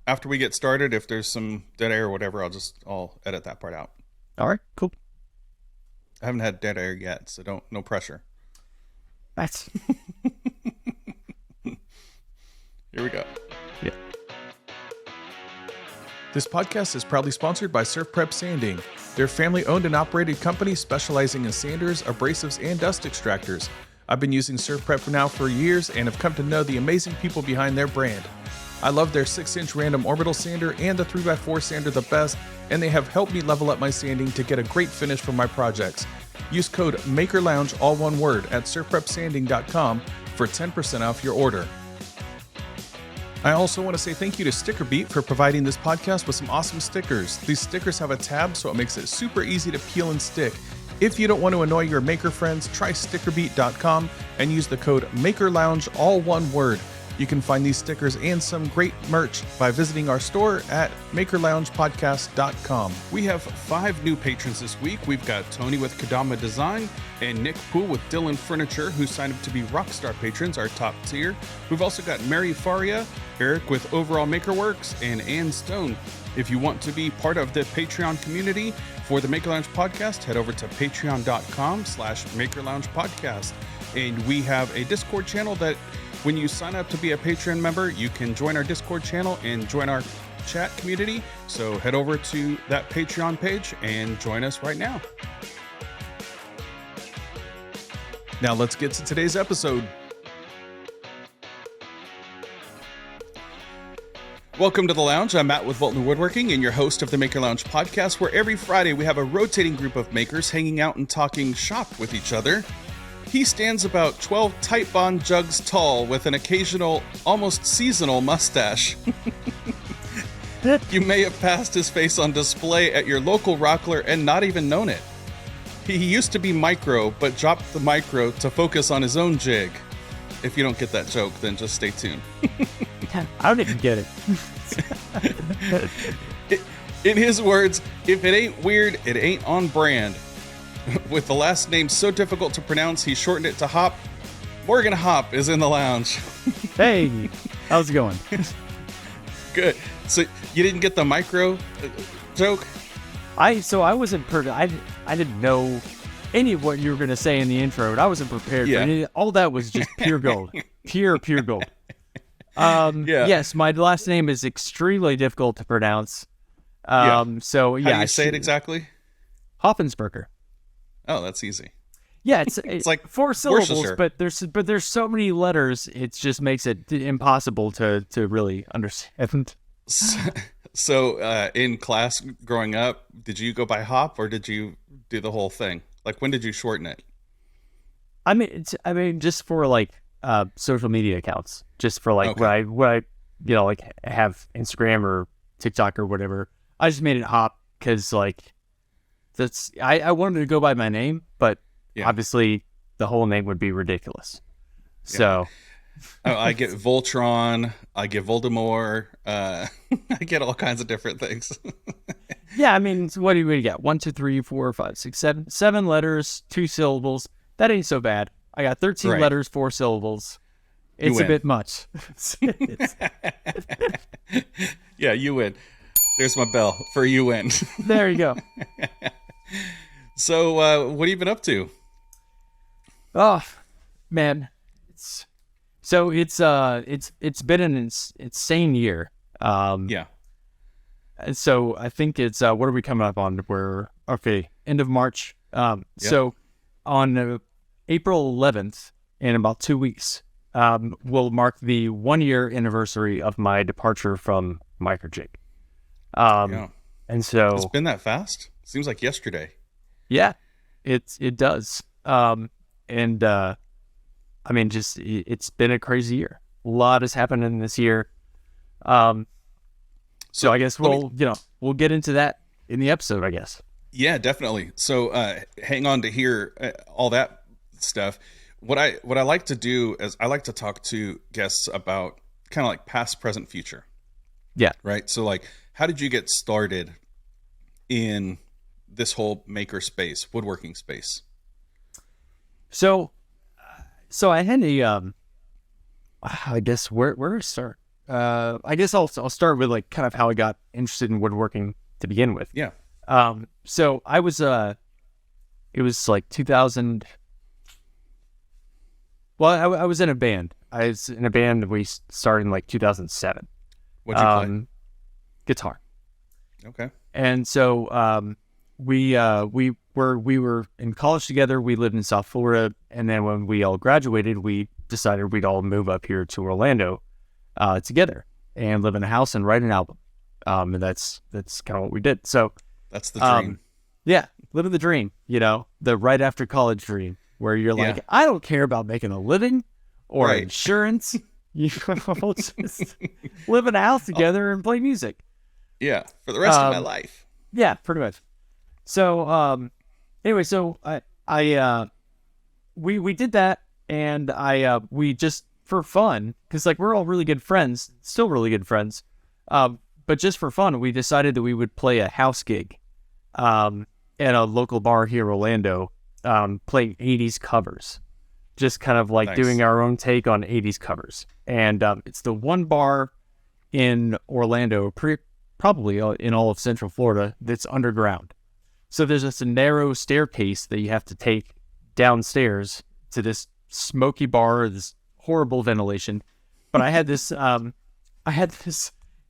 after we get started, if there's some dead air or whatever, I'll edit that part out. All right, cool. I haven't had dead air yet, so no pressure. That's Here we go. yeah. This podcast is proudly sponsored by Surf Prep Sanding. They're a family-owned and operated company specializing in sanders, abrasives, and dust extractors. I've been using Surf Prep now for years and have come to know the amazing people behind their brand. I love their 6-inch random orbital sander and the 3x4 sander the best, and they have helped me level up my sanding to get a great finish for my projects. Use code MAKERLOUNGE, all one word, at surfprepsanding.com for 10% off your order. I also want to say thank you to StickerBeat for providing this podcast with some awesome stickers. These stickers have a tab, so it makes it super easy to peel and stick. If you don't want to annoy your maker friends, try stickerbeat.com and use the code MAKERLOUNGE, all one word. You can find these stickers and some great merch by visiting our store at makerloungepodcast.com. We have 5 new patrons this week. We've got Tony with Kodama Design and Nick Poole with Dylan Furniture, who signed up to be Rockstar patrons, our top tier. We've also got Meri, Faria, Eric with Overall Makerworks, and Ann Stone. If you want to be part of the Patreon community for the Maker Lounge podcast, head over to patreon.com/makerloungepodcast. And we have a Discord channel that when you sign up to be a Patreon member, you can join our Discord channel and join our chat community. So head over to that Patreon page and join us right now. Now let's get to today's episode. Welcome to the Lounge. I'm Matt with Bolton Woodworking and your host of the Maker Lounge podcast, where every Friday we have a rotating group of makers hanging out and talking shop with each other. He stands about 12 Titebond jugs tall with an occasional, almost seasonal mustache. You may have passed his face on display at your local Rockler and not even known it. He used to be micro, but dropped the micro to focus on his own jig. If you don't get that joke, then just stay tuned. I don't even get it. In his words, if it ain't weird, it ain't on brand. With the last name so difficult to pronounce, he shortened it to Hop. Morgan Hop is in the lounge. Hey, how's it going? Good. So you didn't get the micro joke? I wasn't I didn't know any of what you were going to say in the intro, and I wasn't prepared for any. All that was just pure gold. Pure gold. Yes, my last name is extremely difficult to pronounce. So yeah. How do you say it exactly? Hoppensperger. Oh, that's easy. Yeah, it's like 4 syllables, Worcestershire. but there's so many letters, it just makes it impossible to really understand. So in class growing up, did you go by Hop or did you do the whole thing? Like, when did you shorten it? I mean, just for like social media accounts, just for like Okay. when I like have Instagram or TikTok or whatever. I just made it Hop because like I wanted to go by my name, but obviously the whole name would be ridiculous. So I get Voltron, I get Voldemort, I get all kinds of different things. yeah, I mean, so what do you get? 1, 2, 3, 4, 5, 6, 7. 7 letters, 2 syllables. That ain't so bad. I got 13 Right. letters, 4 syllables. It's a bit much. Yeah, you win. There's my bell for you win. There you go. So, what have you been up to? Oh, man. It's been an insane year. Yeah. So I think it's, what are we coming up on? End of March. So on April 11th, in about 2 weeks, will mark the 1-year anniversary of my departure from Microjig. And so It's been that fast? Seems like yesterday. yeah, it does. I mean, just it's been a crazy year. A lot has happened in this year. So I guess we'll get into that in the episode, I guess. Yeah, definitely. So hang on to hear all that stuff. What I like to do is I like to talk to guests about kind of like past, present, future. Yeah. Right. So like, how did you get started in this whole maker space, woodworking space? So I had a, I guess where to start? I guess I'll start with like kind of how I got interested in woodworking to begin with. Yeah. So I was it was like 2000. Well, I was in a band. I was in a band. We started in like 2007. What'd you play? Guitar. Okay. And so we were in college together. We lived in South Florida, and then when we all graduated, we decided we'd all move up here to Orlando together and live in a house and write an album. And that's kind of what we did. So that's the dream. Yeah, living the dream. You know, the right after college dream, where you're like, I don't care about making a living or insurance. You will just live in a house together and play music. Yeah, for the rest of my life. Yeah, pretty much. So, anyway, so we did that, and we just, for fun, because like we're all really good friends, still really good friends, but just for fun, we decided that we would play a house gig, at a local bar here in Orlando, playing 80s covers, just kind of like doing our own take on 80s covers, and it's the one bar in Orlando, probably in all of Central Florida, that's underground. So there's just a narrow staircase that you have to take downstairs to this smoky bar, this horrible ventilation. But I had this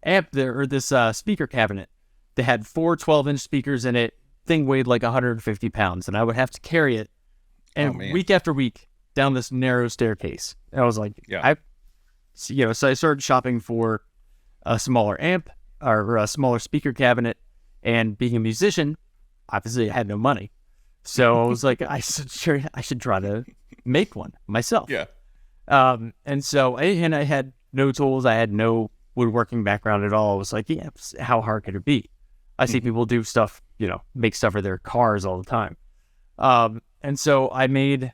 amp there, or this speaker cabinet that had 4 12-inch speakers in it. Thing weighed like 150 pounds, and I would have to carry it, and week after week down this narrow staircase. And I was like, so I started shopping for a smaller amp or a smaller speaker cabinet, and being a musician, obviously I had no money. So I was like, I should try to make one myself. Yeah. And so I had no tools. I had no woodworking background at all. I was like, how hard could it be? I see people do stuff, make stuff for their cars all the time. And so I made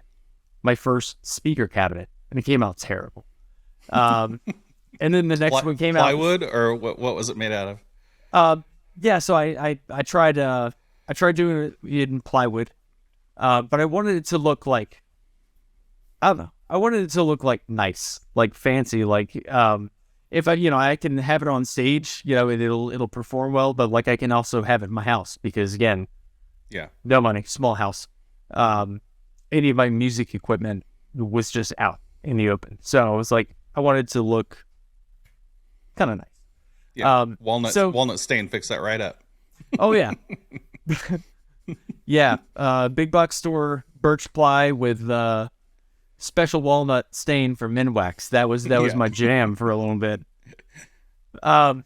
my first speaker cabinet, and it came out terrible. And then the next one came plywood, or what was it made out of? So I tried doing it in plywood, but I wanted it to look like, I don't know. I wanted it to look like nice, like fancy, like if I can have it on stage, it'll perform well, but like I can also have it in my house because again, no money, small house. Any of my music equipment was just out in the open, so I was like, I wanted to look kind of nice. Yeah, walnut stain, fix that right up. Oh yeah. Yeah, big box store birch ply with special walnut stain for Minwax. That was my jam for a little bit. But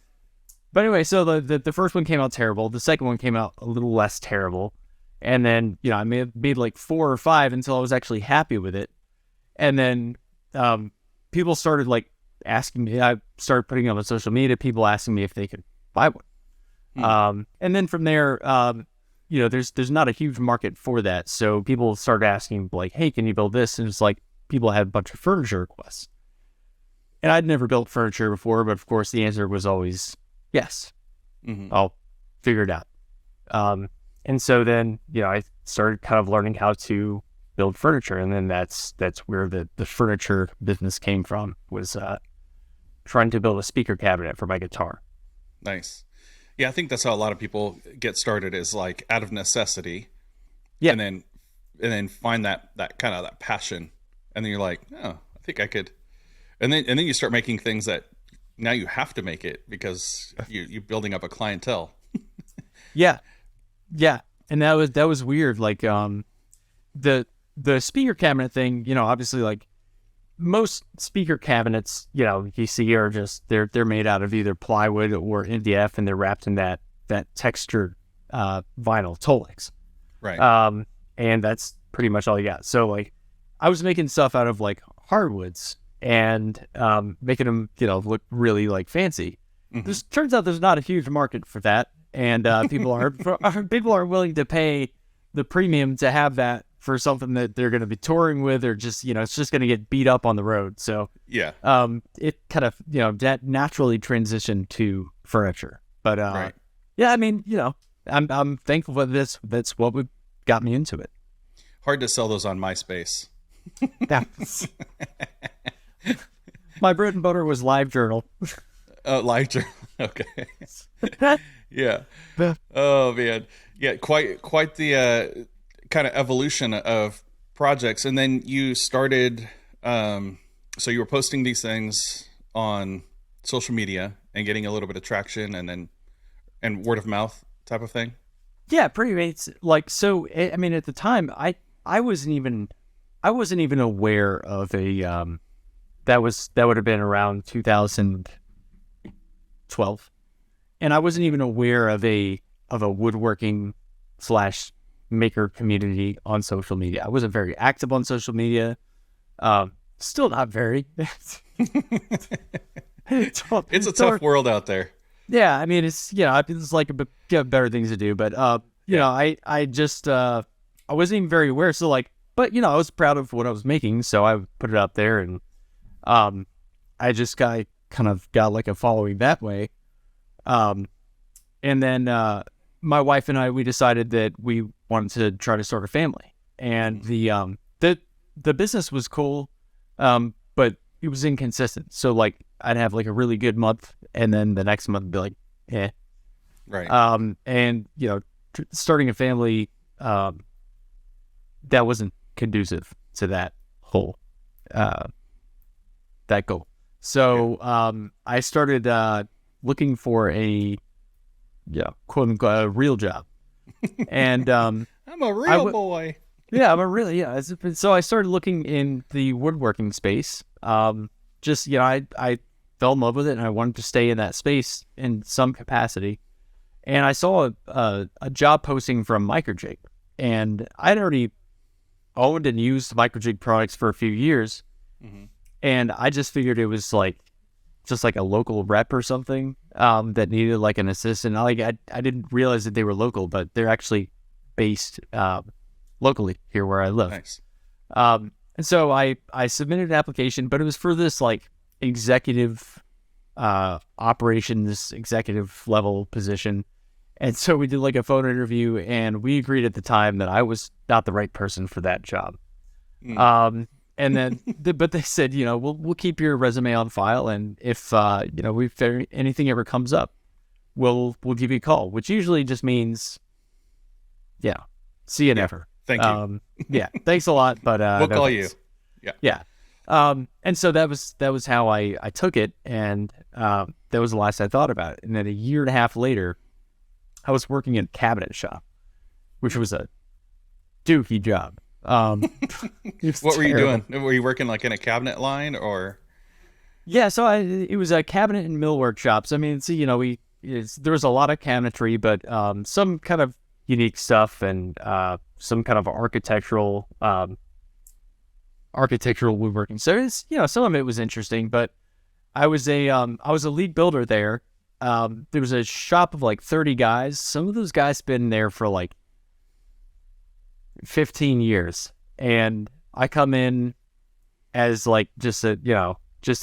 anyway, so the first one came out terrible. The second one came out a little less terrible, and then I made like 4 or 5 until I was actually happy with it, and then people started like asking me. I started putting it on social media. People asking me if they could buy one. And then from there, there's not a huge market for that. So people started asking like, hey, can you build this? And it's like, people had a bunch of furniture requests. And I'd never built furniture before, but of course the answer was always yes. I'll figure it out. And so then, I started kind of learning how to build furniture. And then that's where the furniture business came from, was trying to build a speaker cabinet for my guitar. Nice. Yeah, I think that's how a lot of people get started, is like out of necessity. Yeah. And then find that kind of that passion. And then you're like, oh, I think I could. And then you start making things that now you have to make it because you're building up a clientele. Yeah. Yeah. And that was weird. Like the speaker cabinet thing, obviously like most speaker cabinets, you see are just they're made out of either plywood or MDF, and they're wrapped in that textured vinyl Tolex. Right. And that's pretty much all you got. So like I was making stuff out of like hardwoods and making them, look really like fancy. Turns out there's not a huge market for that, and people aren't willing to pay the premium to have that for something that they're going to be touring with, or just, it's just going to get beat up on the road. So yeah, it kind of, that naturally transitioned to furniture. But right. Yeah, I mean, I'm thankful for this. That's what got me into it. Hard to sell those on MySpace. My bread and butter was LiveJournal. Oh, live journal. Okay. Yeah. Oh man. Yeah. Quite the kind of evolution of projects. And then you started. So you were posting these things on social media and getting a little bit of traction, and word of mouth type of thing. Yeah, pretty much. Like, so I mean, at the time, I wasn't even aware of a that would have been around 2012, and I wasn't even aware of a woodworking / maker community on social media. I wasn't very active on social media. Still not very. It's a tough world out there. Yeah, I mean, it's like better things to do, but you know, I just I wasn't even very aware. So like, but I was proud of what I was making, so I put it up there, and I just kind of got like a following that way. And then my wife and we decided that we wanted to try to start a family, and the business was cool, but it was inconsistent. So like, I'd have like a really good month, and then the next month be like, eh. Right. And starting a family, that wasn't conducive to that whole that goal. So I started looking for a quote unquote a real job, and I'm a real boy. Yeah, I'm a really So I started looking in the woodworking space. Just I fell in love with it, and I wanted to stay in that space in some capacity. And I saw a job posting from Microjig, and I'd already owned and used Microjig products for a few years, and I just figured it was like just like a local rep or something that needed like an assistant. I didn't realize that they were local, but they're actually based locally here where I live. Nice. And so I submitted an application, but it was for this like executive operations executive level position. And so we did like a phone interview, and we agreed at the time that I was not the right person for that job. And then, but they said, we'll keep your resume on file, and if if anything ever comes up, we'll give you a call, which usually just means, see you never. Thank you. Thanks a lot, but we'll call you. Yeah. And so that was how I took it, and that was the last I thought about it. And then a year and a half later, I was working in a cabinet shop, which was a dookie job. What were you doing? Were you working like in a cabinet line or? Yeah, so it was a cabinet and millwork shops. I mean, there was a lot of cabinetry, but some kind of unique stuff, and some kind of architectural woodworking. So it's some of it was interesting, but I was a lead builder there. There was a shop of like 30 guys. Some of those guys been there for like 15 years, and I come in as like just a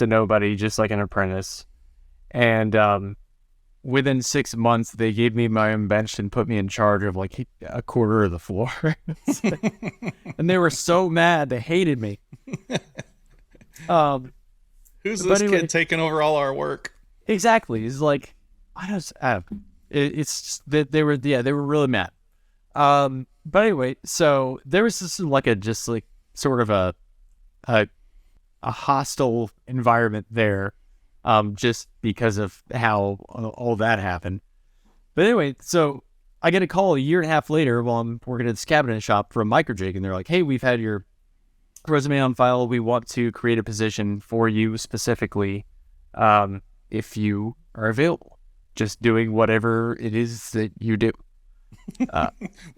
nobody, just like an apprentice. And within 6 months, they gave me my own bench and put me in charge of like a quarter of the floor. And they were so mad, they hated me. Who's this kid taking over all our work? Exactly. It's like, it's just that they were really mad. But anyway, so there was this like sort of a hostile environment there, just because of how all that happened. But anyway, so I get a call a year and a half later while I'm working at this cabinet shop from Microjig, and they're like, "Hey, we've had your resume on file. We want to create a position for you specifically, if you are available, just doing whatever it is that you do." We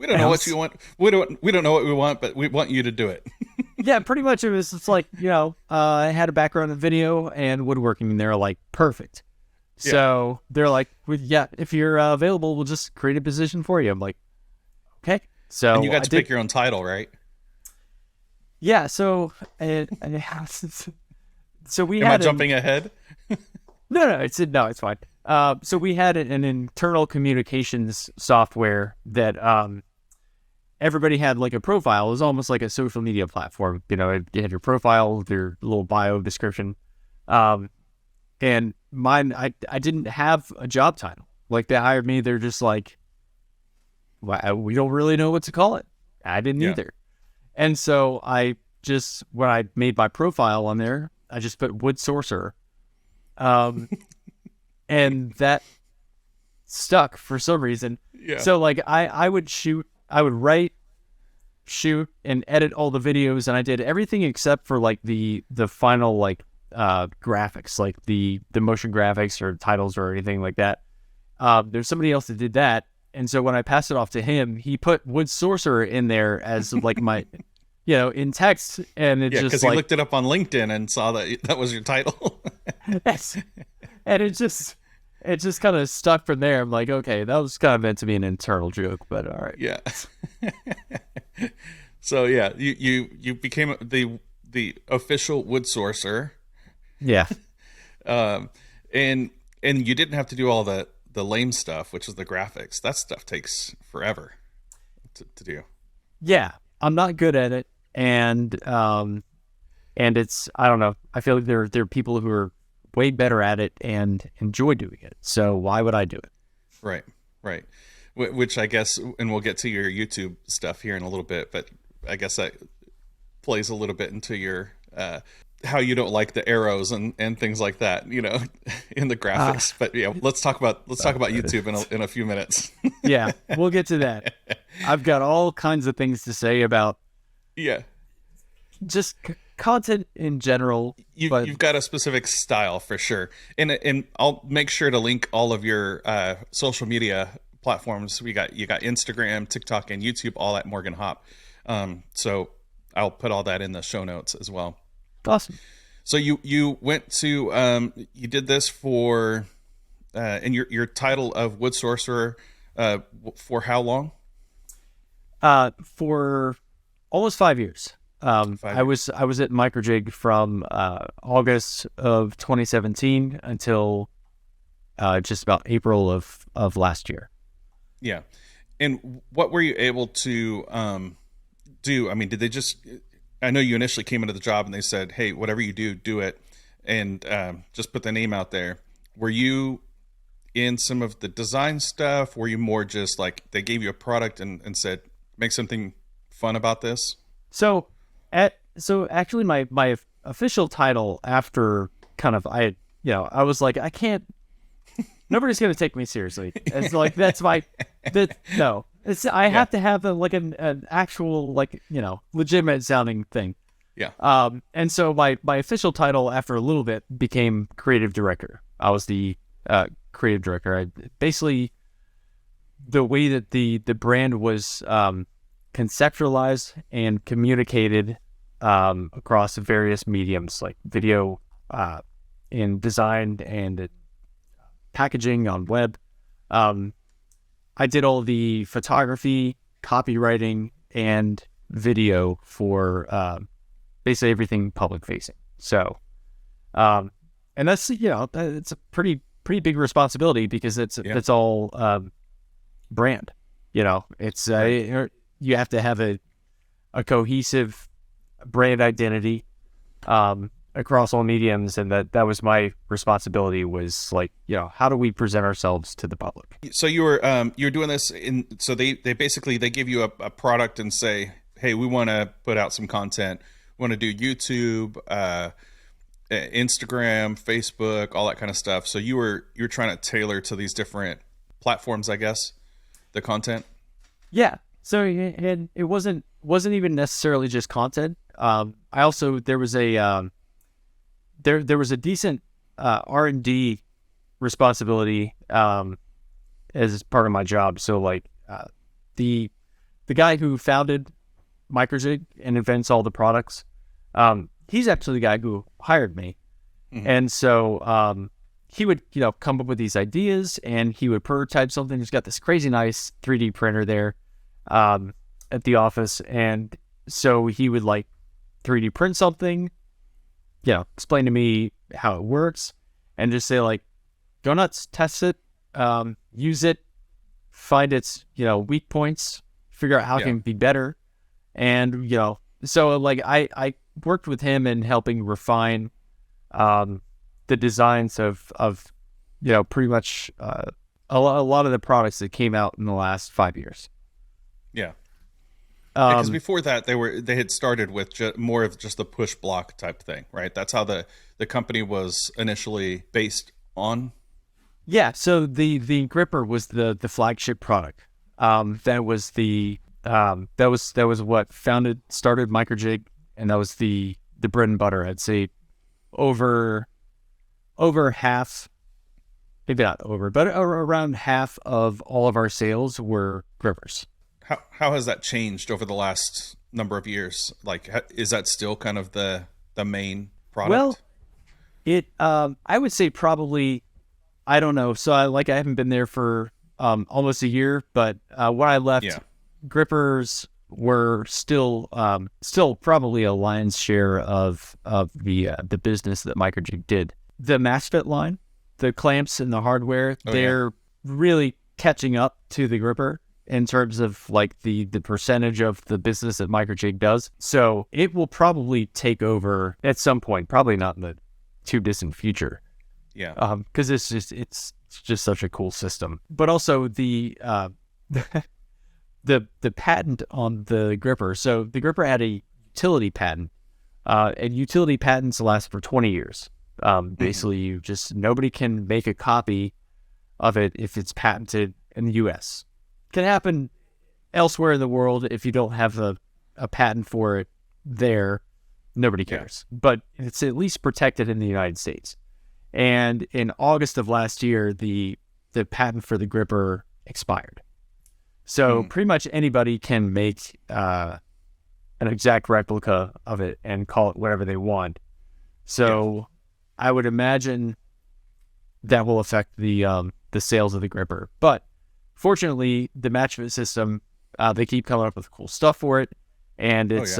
don't know what you want. We don't know what we want, but we want you to do it. Yeah, pretty much. It's like, I had a background in video and woodworking, and they're like, perfect. Yeah. So they're like, if you're available, we'll just create a position for you. I'm like, okay. So and you got to pick your own title, right? Yeah. So, so we Am I jumping ahead? No, it's fine. So we had an internal communications software that everybody had like a profile. It was almost like a social media platform. You had your profile, your little bio description. But mine, I didn't have a job title. Like, they hired me. They're just like, well, we don't really know what to call it. I didn't either. And so when I made my profile on there, I just put wood sourcer. And that stuck for some reason. Yeah. So like I would write, shoot, and edit all the videos, and I did everything except for like the final like graphics, like the motion graphics or titles or anything like that. There's somebody else that did that. And so when I passed it off to him, he put wood sorcerer in there as like my, in text. And it just because he looked it up on LinkedIn and saw that was your title. And it just kind of stuck from there. I'm like, okay, that was kind of meant to be an internal joke, but all right. Yeah. So yeah, you became the official wood sorcerer. Yeah. And you didn't have to do all the lame stuff, which is the graphics. That stuff takes forever to do. Yeah, I'm not good at it, and it's, I don't know. I feel like there are people who are way better at it and enjoy doing it. So why would I do it? Right. Which I guess, and we'll get to your YouTube stuff here in a little bit, but I guess that plays a little bit into your how you don't like the arrows and things like that, in the graphics. But yeah, let's talk about YouTube in a few minutes. Yeah, we'll get to that. I've got all kinds of things to say about just content in general. You've got a specific style for sure, and I'll make sure to link all of your social media platforms. You got Instagram, TikTok, and YouTube, all at Morgan Hop. So I'll put all that in the show notes as well. Awesome. So you went to you did this for and your title of wood sorcerer for how long? For almost 5 years. I was at Microjig from August of 2017 until just about April of last year. Yeah. And what were you able to do? I mean, did they just, I know you initially came into the job and they said, hey, whatever you do it, and just put the name out there. Were you in some of the design stuff? Were you more just like they gave you a product and said, make something fun about this? So actually my official title after kind of, I was like, I can't, nobody's going to take me seriously. It's like, no. I have to have an actual, legitimate sounding thing. Yeah. And so my official title after a little bit became creative director. I was the creative director. Basically, the way that the brand was conceptualized and communicated across various mediums like video, in design and packaging on web. I did all the photography, copywriting, and video for basically everything public facing. So, and that's it's a pretty big responsibility because it's all brand. It's you have to have a cohesive brand identity across all mediums, and that was my responsibility. Was like, how do we present ourselves to the public? So you were doing this so they basically they give you a product and say, hey, we want to put out some content. We want to do YouTube, Instagram, Facebook, all that kind of stuff. So you're trying to tailor to these different platforms, I guess, the content. Yeah. So, and it wasn't even necessarily just content. I also, there was a decent R&D responsibility as part of my job. So like the guy who founded Microjig and invents all the products, he's actually the guy who hired me. Mm-hmm. And so he would come up with these ideas and he would prototype something. He's got this crazy nice 3D printer there at the office, and so he would 3D print something, explain to me how it works, and just say go nuts, test it, use it, find its weak points, figure out how it can be better. And so I worked with him in helping refine the designs of pretty much a lot of the products that came out in the last 5 years. Yeah. Because before that, they had started with more of just the push block type thing, right? That's how the company was initially based on. Yeah. So the gripper was the flagship product. That was what started Microjig, and that was the bread and butter. I'd say over half, maybe not over, but around half of all of our sales were grippers. How has that changed over the last number of years? Like, is that still kind of the main product? Well, I would say probably, I don't know. So I haven't been there for almost a year, but when I left, grippers were still probably a lion's share of the business that Microjig did. The MassFit line, the clamps and the hardware, they're really catching up to the gripper in terms of like the percentage of the business that Microjig does. So it will probably take over at some point, probably not in the too distant future. Yeah. Because it's just such a cool system. But also the patent on the gripper. So the gripper had a utility patent, and utility patents last for 20 years. Basically, nobody can make a copy of it if it's patented in the U.S. Can happen elsewhere in the world if you don't have a patent for it there. Nobody cares. But it's at least protected in the United States. And in August of last year, the patent for the gripper expired. So pretty much anybody can make an exact replica of it and call it whatever they want. So I would imagine that will affect the sales of the gripper. But fortunately, the MatchFit system, they keep coming up with cool stuff for it, and it's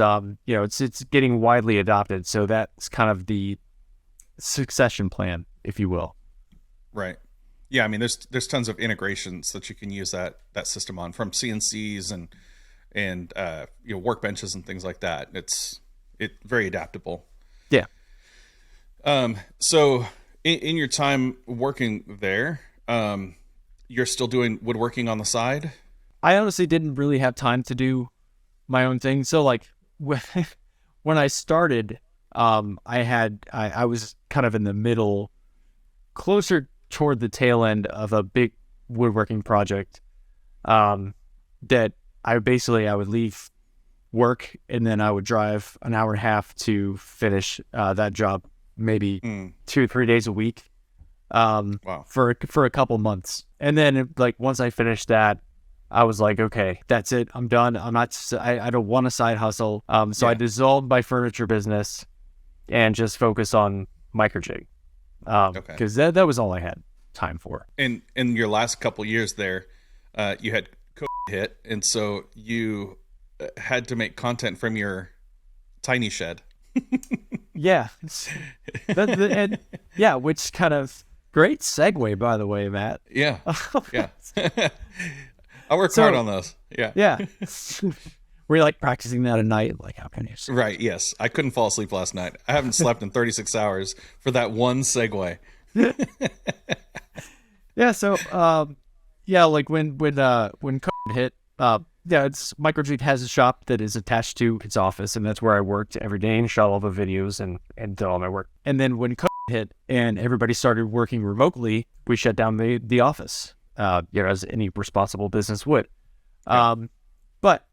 it's getting widely adopted. So that's kind of the succession plan, if you will. Right. Yeah, I mean, there's tons of integrations that you can use that system on, from CNCs and workbenches and things like that. It's very adaptable. Yeah. So in your time working there, you're still doing woodworking on the side? I honestly didn't really have time to do my own thing. So like when I started, I was kind of in the middle, closer toward the tail end of a big woodworking project, that I would leave work and then I would drive an hour and a half to finish that job, maybe 2 or 3 days a week, for a couple months. And then once I finished that, I was like, okay, that's it. I'm done. I don't want a side hustle. So I dissolved my furniture business and just focus on Microjig. Because that was all I had time for. In your last couple years there, you had COVID hit, and so you had to make content from your tiny shed. Yeah. Which kind of great segue, by the way, Matt. Yeah. Yeah. I work hard on those. Yeah. Yeah. Were you practicing that at night? How can you? Right. Yes. I couldn't fall asleep last night. I haven't slept in 36 hours for that one segue. Yeah. So, when COVID hit, Microjig has a shop that is attached to its office, and that's where I worked every day and shot all the videos and did all my work. And then when COVID hit and everybody started working remotely, we shut down the office, as any responsible business would. But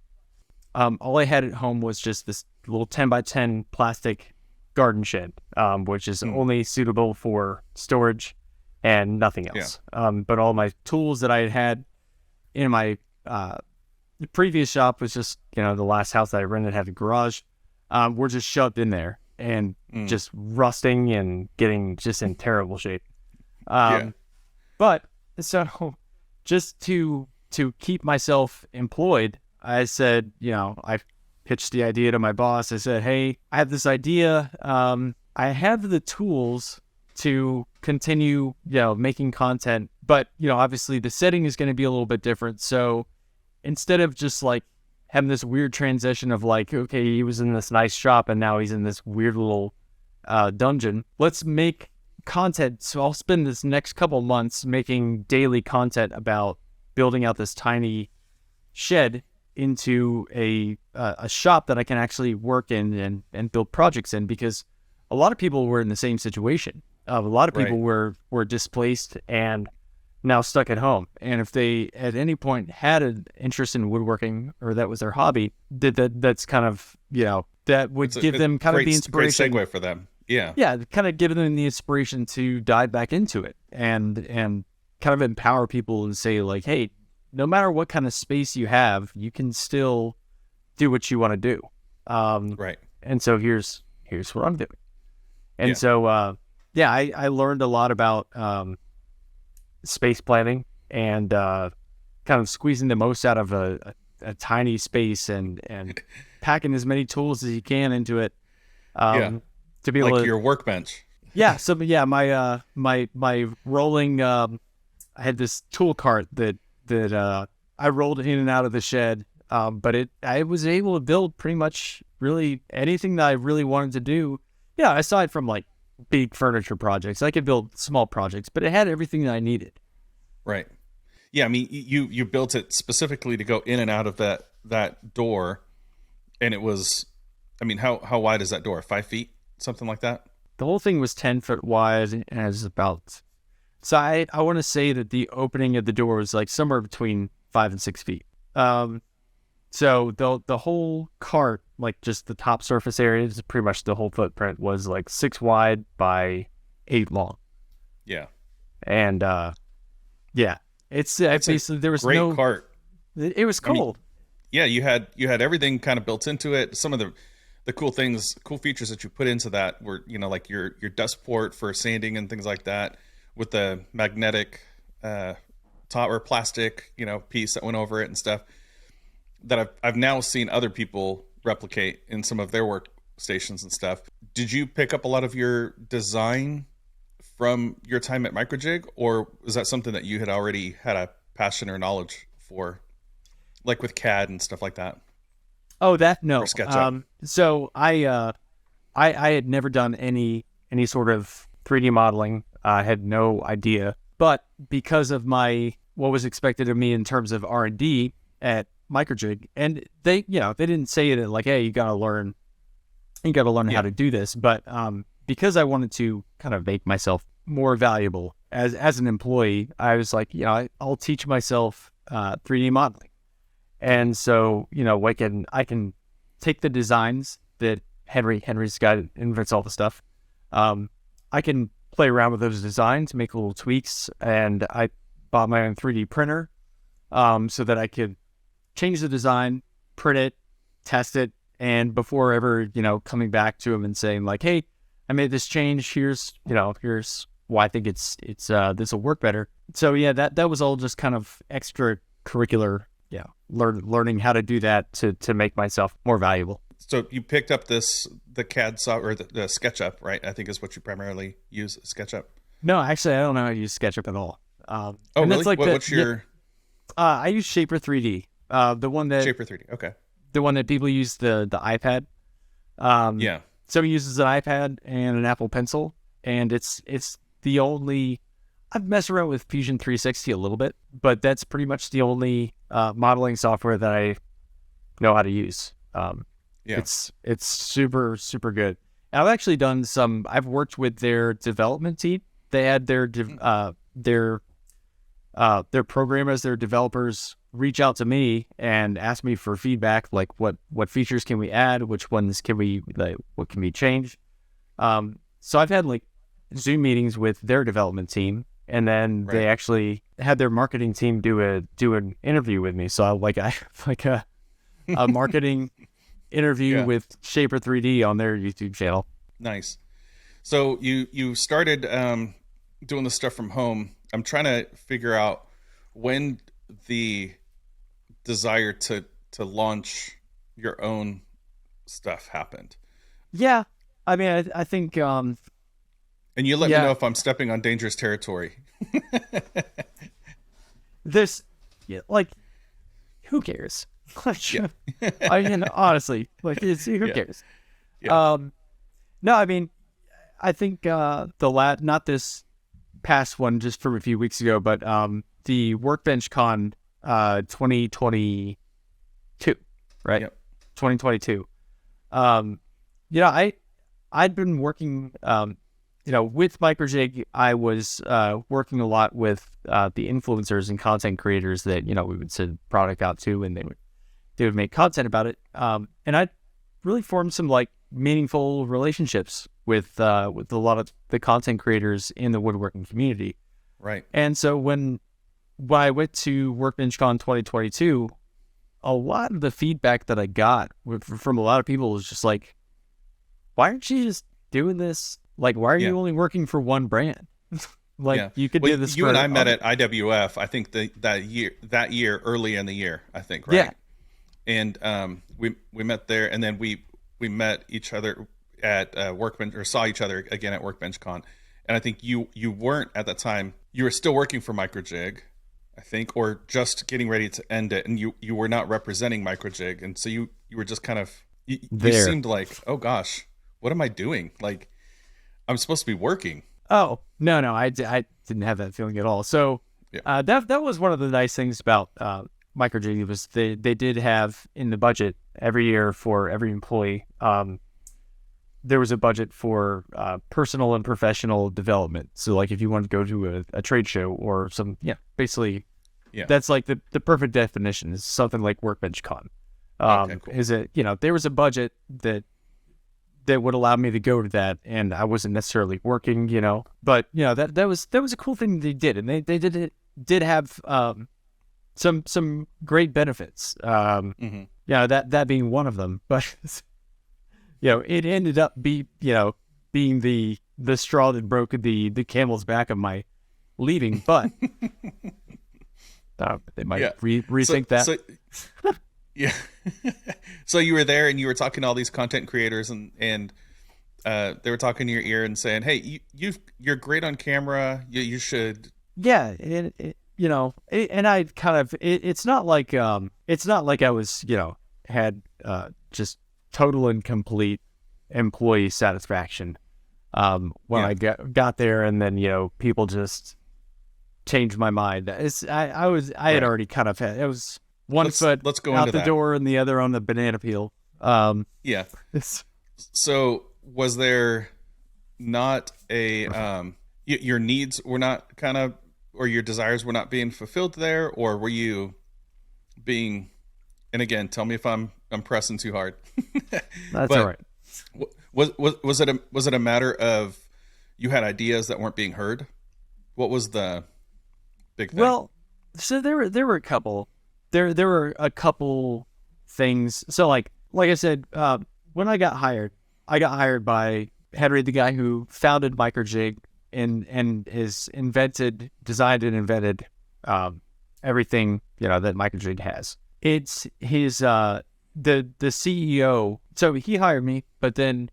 all I had at home was just this little 10x10 plastic garden shed, which is only suitable for storage and nothing else. But all my tools that I had in my the previous shop was just, the last house that I rented had a garage, were just shoved in there and just rusting and getting just in terrible shape. But so just to keep myself employed, I said, I pitched the idea to my boss. I said, hey, I have this idea. I have the tools to continue, making content, but, obviously the setting is going to be a little bit different. So instead of just having this weird transition of okay, he was in this nice shop and now he's in this weird little dungeon, let's make content. So I'll spend this next couple months making daily content about building out this tiny shed into a shop that I can actually work in and build projects in, because a lot of people were in the same situation. A lot of people were displaced and now stuck at home. And if they at any point had an interest in woodworking, or that was their hobby, that's kind of, that would give them kind of the inspiration. Great segue for them. Yeah. Yeah, kind of give them the inspiration to dive back into it and kind of empower people and say, like, hey, no matter what kind of space you have, you can still do what you want to do. Right. And so here's what I'm doing. And so, I learned a lot about space planning and kind of squeezing the most out of a tiny space and packing as many tools as you can into it. To be able like to, your workbench. Yeah. So my rolling, I had this tool cart that I rolled in and out of the shed. But I was able to build pretty much really anything that I really wanted to do. Yeah, aside from like big furniture projects, I could build small projects, but it had everything that I needed. Right. Yeah, I mean, you built it specifically to go in and out of that door, and it was, I mean, how wide is that door? 5 feet, something like that? The whole thing was 10 foot wide and is about. So I want to say that the opening of the door was like somewhere between 5 and 6 feet. So the whole cart, like just the top surface area, is pretty much the whole footprint, was like 6 wide by 8 long. Yeah. And it's basically there was great no cart. It was cool. I mean, yeah, you had everything kind of built into it. Some of the cool features that you put into that were, like your dust port for sanding and things like that, with the magnetic top or plastic, piece that went over it and stuff, that I've now seen other people replicate in some of their workstations and stuff. Did you pick up a lot of your design from your time at Microjig, or was that something that you had already had a passion or knowledge for, like with CAD and stuff like that? Oh, no. Or SketchUp? So I had never done any sort of 3D modeling. I had no idea, but because of what was expected of me in terms of R&D at Microjig, and they didn't say it like, hey, you got to learn how to do this, but because I wanted to kind of make myself more valuable as an employee, I was like, I'll teach myself 3D modeling. And so, I can take the designs that Henry's got, invents all the stuff. I can play around with those designs, make little tweaks, and I bought my own 3D printer so that I could change the design, print it, test it, and before ever, coming back to him and saying like, hey, I made this change. Here's why I think it's this will work better. So yeah, that was all just kind of extracurricular. Yeah, learning how to do that to make myself more valuable. So you picked up the CAD software, or the SketchUp, right? I think is what you primarily use, SketchUp. No, actually, I don't know how to use SketchUp at all. Oh, really? Like what's your? I use Shaper 3D. The one that Shaper 3D. Okay. The one that people use the iPad. Yeah. Somebody uses an iPad and an Apple Pencil, and it's the only. I've messed around with Fusion 360 a little bit, but that's pretty much the only modeling software that I know how to use. It's super, super good. And I've actually done I've worked with their development team. They had their programmers, their developers reach out to me and ask me for feedback, like what features can we add, which ones can we, like, what can we change. So I've had like Zoom meetings with their development team, and then they actually had their marketing team do an interview with me. So I like a marketing interview with Shaper 3D on their YouTube channel. Nice. So you started doing the stuff from home. I'm trying to figure out when the desire to launch your own stuff happened. Yeah, I mean, I think. And you let me know if I'm stepping on dangerous territory. Who cares? I mean, honestly, who cares? Yeah. No, I mean, I think not this past one just from a few weeks ago, but the Workbench Con 2022, right? Yep. 2022. I'd been working, with MicroJig. I was working a lot with the influencers and content creators that we would send product out to, and they would make content about it. And I really formed some like meaningful relationships with a lot of the content creators in the woodworking community. Right. And so when I went to WorkbenchCon 2022, a lot of the feedback that I got from a lot of people was just like, why aren't you just doing this? Like, why are you only working for one brand? You could do this. You and I met at IWF, I think that year, early in the year, I think, right? Yeah. And we met there, and then we met each other at Workbench, or saw each other again at WorkbenchCon. And I think you weren't at that time. You were still working for MicroJig, I think, or just getting ready to end it, and you were not representing MicroJig, and so you were just kind of you seemed like, oh gosh, what am I doing? Like, I'm supposed to be working. Oh no, I didn't have that feeling at all. So that was one of the nice things about MicroJig was they did have in the budget every year for every employee. There was a budget for personal and professional development. So like if you wanted to go to a trade show or some, basically, that's like the perfect definition is something like WorkbenchCon. Okay, cool. Is it, there was a budget that would allow me to go to that, and I wasn't necessarily working, but that was a cool thing they did, and they did have some great benefits. That being one of them, but. It ended up being the straw that broke the camel's back of my leaving, but they might rethink that. So, so you were there and you were talking to all these content creators and they were talking to your ear and saying, "Hey, you're great on camera. You should." Yeah, and I kind of it's not like I was had just total and complete employee satisfaction when I got there, and then people just changed my mind. I had already kind of had, it was one foot out the door and the other on the banana peel. So was there not a your needs were not or your desires were not being fulfilled there, or were you being, and again, tell me if I'm pressing too hard. That's all right. Was it a matter of you had ideas that weren't being heard? What was the big thing? Well, so there were a couple. There were a couple things. So like I said, when I got hired by Henry, the guy who founded MicroJig and is designed and invented everything that MicroJig has. It's his the CEO. So he hired me, but then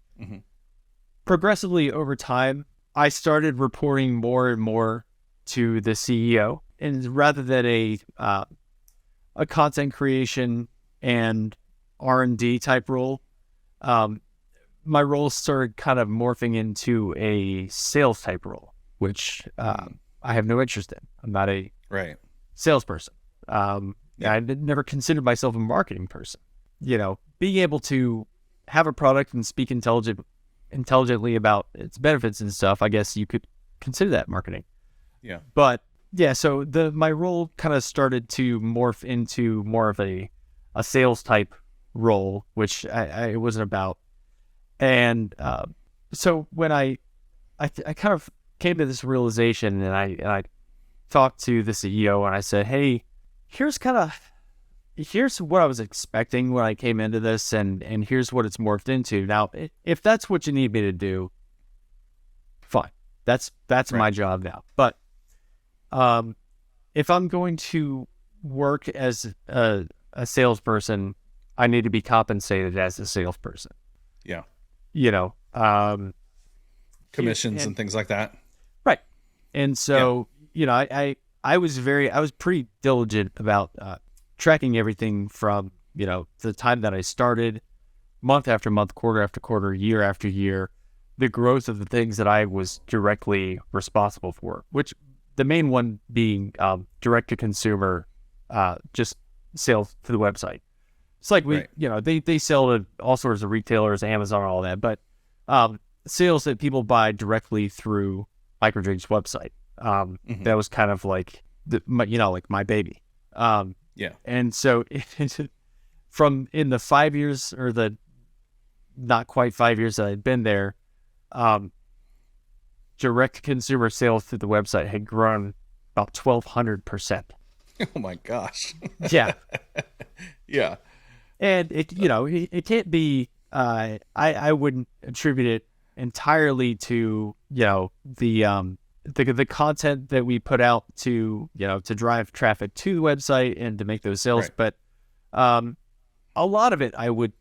progressively over time, I started reporting more and more to the CEO, and rather than a content creation and R&D type role, my role started kind of morphing into a sales type role, which I have no interest in. I'm not a salesperson. I never considered myself a marketing person. Being able to have a product and speak intelligently about its benefits and stuff, I guess you could consider that marketing. Yeah. But so my role kind of started to morph into more of a sales type role, which I wasn't about. And so when I kind of came to this realization, and I talked to the CEO and I said, "Hey, here's what I was expecting when I came into this, and here's what it's morphed into. Now, if that's what you need me to do, fine. That's my job now. But if I'm going to work as a salesperson, I need to be compensated as a salesperson." Yeah. Commissions and things like that. Right. And so, I was pretty diligent about tracking everything from, the time that I started, month after month, quarter after quarter, year after year, the growth of the things that I was directly responsible for, which the main one being direct to consumer, just sales to the website. It's like they sell to all sorts of retailers, Amazon, all that, but sales that people buy directly through Microjig's website. That was kind of like like my baby. And so from in the 5 years or the not quite 5 years that I'd been there, direct consumer sales through the website had grown about 1,200%. Oh my gosh. Yeah. Yeah. And it can't be, I wouldn't attribute it entirely to, the content that we put out to, to drive traffic to the website and to make those sales. Right. But, a lot of it I would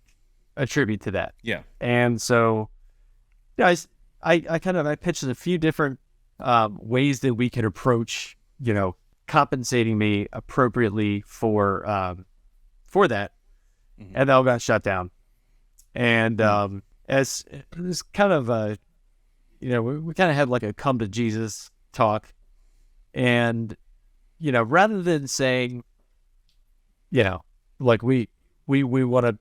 attribute to that. Yeah. And so, guys, I pitched a few different, ways that we could approach, compensating me appropriately for that. And that all got shut down. And as it was kind of we kind of had like a come to Jesus talk, and rather than saying, like we want to,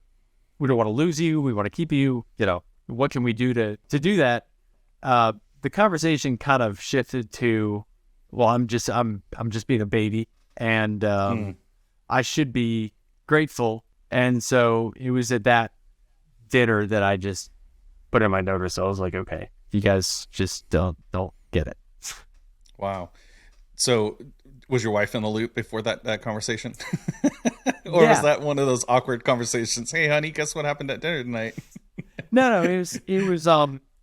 we don't want to lose you, we want to keep you, what can we do to do that? The conversation kind of shifted to, well, I'm just being a baby, and I should be grateful. And so it was at that dinner that I just put in my notice. I was like, okay, you guys just don't get it. Wow. So was your wife in the loop before that conversation? Or was that one of those awkward conversations? Hey, honey, guess what happened at dinner tonight? No, it was